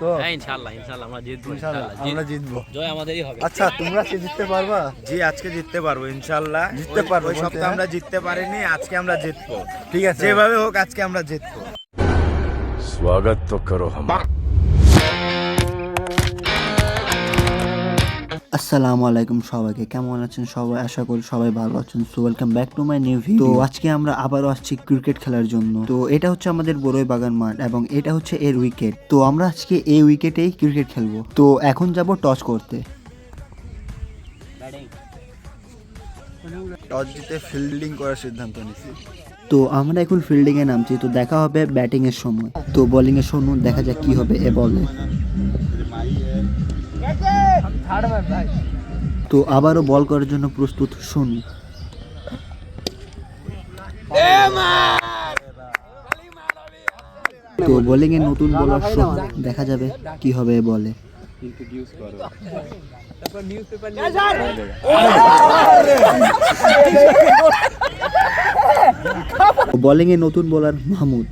তো হ্যাঁ ইনশাআল্লাহ ইনশাআল্লাহ আমরা জিতবো ইনশাআল্লাহ আমরা জিতবো। জয় আমাদেরই হবে। আচ্ছা তোমরা কি জিততে পারবা? জি আজকে জিততে পারবো ইনশাআল্লাহ। জিততে পারবো ওই বলতে, সপ্তাহে হ্যাঁ? আমরা জিততে পারিনি, আজকে আমরা জিতবো। ঠিক আছে, যেভাবে হোক আজকে আমরা জিতবো। स्वागत तो करो हमारा। আসসালামু আলাইকুম সবাইকে, কেমন আছেন সবাই? আশা করি সবাই ভালো আছেন। So welcome back to my new video. তো আজকে আমরা আবারও আসছি ক্রিকেট খেলার জন্য। তো এটা হচ্ছে আমাদের বড়ই বাগান মাঠ এবং এটা হচ্ছে এর উইকেট। তো আমরা আজকে এই উইকেটেই ক্রিকেট খেলবো। তো এখন যাব টস করতে। টস জিতে ফিল্ডিং করার সিদ্ধান্ত নিছি। তো আমরা এখন ফিল্ডিং এ নামছি। তো দেখা হবে ব্যাটিং এর সময়। তো বোলিং এর সময় দেখা যাক কি হবে এ বলে। তো আবারও বল করার জন্য প্রস্তুত শুনি। তো বোলিং এর নতুন বোলার সোহান, দেখা যাবে কি হবে এ বলে। বোলিং এ নতুন বোলার মাহমুদ।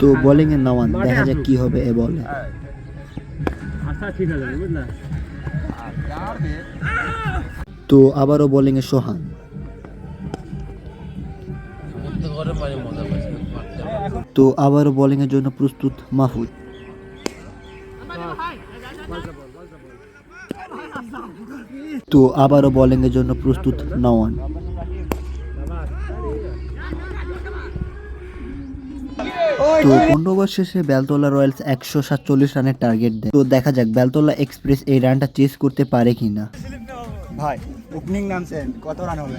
তো বোলিং এ নওয়ান, দেখা যাক কি হবে এ বলে। তো আবারও বোলিং এ সোহান। তো আবারও বোলিং এর জন্য প্রস্তুত মাহফুজ। তো আবারও বোলিং এর জন্য প্রস্তুত নওয়ান। তো 15 ওভার শেষে বেলতলা রয়্যালস 147 রানের টার্গেট দেয়। তো দেখা যাক বেলতলা এক্সপ্রেস এই রানটা চেস করতে পারে কিনা। ভাই ওপেনিং নামছেন, কত রান হবে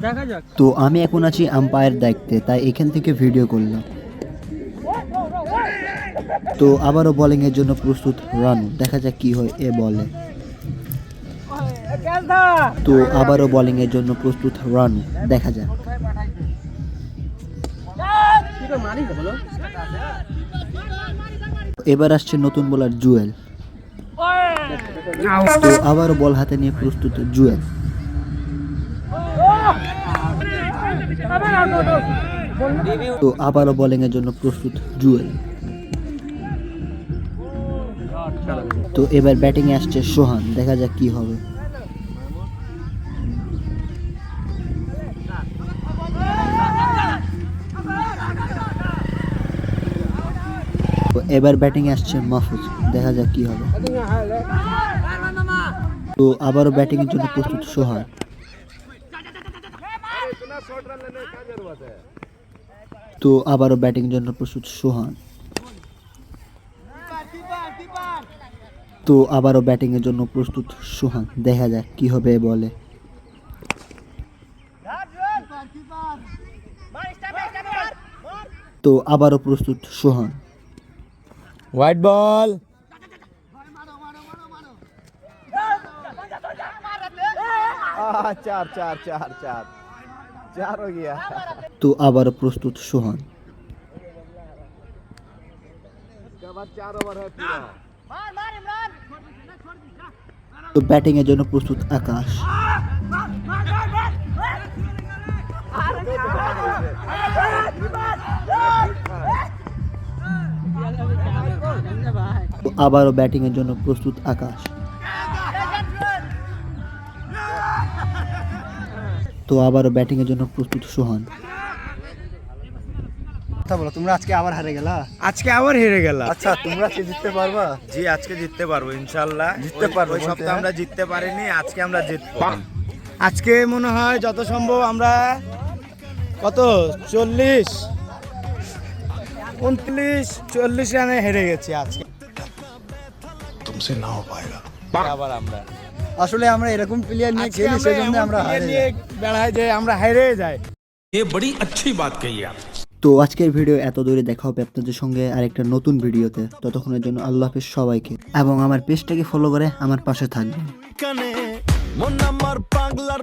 দেখা যাক। তো আমি এখন আছি আম্পায়ার দায়িত্বে, তাই এখান থেকে ভিডিও করলাম। তো আবারও বোলিং এর জন্য প্রস্তুত রানু, দেখা যাক কি হয় এ বলে। তো আবারও বোলিং এর জন্য প্রস্তুত রানু, দেখা যাক। এবার আসছে নতুন বোলার জুয়েল। তো আবারও বল হাতে নিয়ে প্রস্তুত জুয়েল। তো আবারও বোলিং এর জন্য প্রস্তুত জুয়েল। তো এবার ব্যাটিং এ আসছে সোহান, দেখা যাক কি হবে। তো এবার ব্যাটিং এ আসছে মাহফুজ, দেখা যাক কি হবে। তো আবারও ব্যাটিং এর জন্য প্রস্তুত সোহান। তো আবারও ব্যাটিং এর জন্য প্রস্তুত সোহান। তো আবারও ব্যাটিং এর জন্য প্রস্তুত সোহান, দেখা যাক কি হবে বলে। তো আবারও প্রস্তুত সোহান। White ball. চার চার চার চার চার हो गया। তো আবারও প্রস্তুত সোহান। তো ব্যাটিং এর জন্য প্রস্তুত আকাশ। তো আবারও ব্যাটিং এর জন্য প্রস্তুত আকাশ। তো আবারও ব্যাটিং এর জন্য প্রস্তুত সোহান। কথা বলো, তোমরা আজকে আবার হারে গেলা। আজকে আবার হেরে গেলাম। আচ্ছা তোমরা কি জিততে পারবা? জি আজকে জিততে পারবো ইনশাআল্লাহ। জিততে পারবো ওই বলতে, সপ্তাহে হ্যাঁ? আমরা জিততে পারিনি, আজকে আমরা জিতবো। আজকে মনে হয় যত সম্ভব আমরা কত 40 29 40 রানে হেরে গেছি আজকে। तुमसे ना हो पाएगा। আবার আমরা আসলে আমরা এরকম প্লেয়ার নিয়ে আজকে খেলি, আমরা সেজন্য এমন আমরা player হারে নিয়ে যাই। বেড়ায় যে আমরা হেরে যাই। ये बड़ी अच्छी बात कही आप। তো আজকের ভিডিও এত দূরে, দেখা হবে আপনাদের সঙ্গে আরেকটা নতুন ভিডিওতে। ততক্ষণের জন্য আল্লাহ হাফেজ সবাইকে, এবং আমার পেজটাকে ফলো করে আমার পাশে থাকবেন। মন আমার পাগলা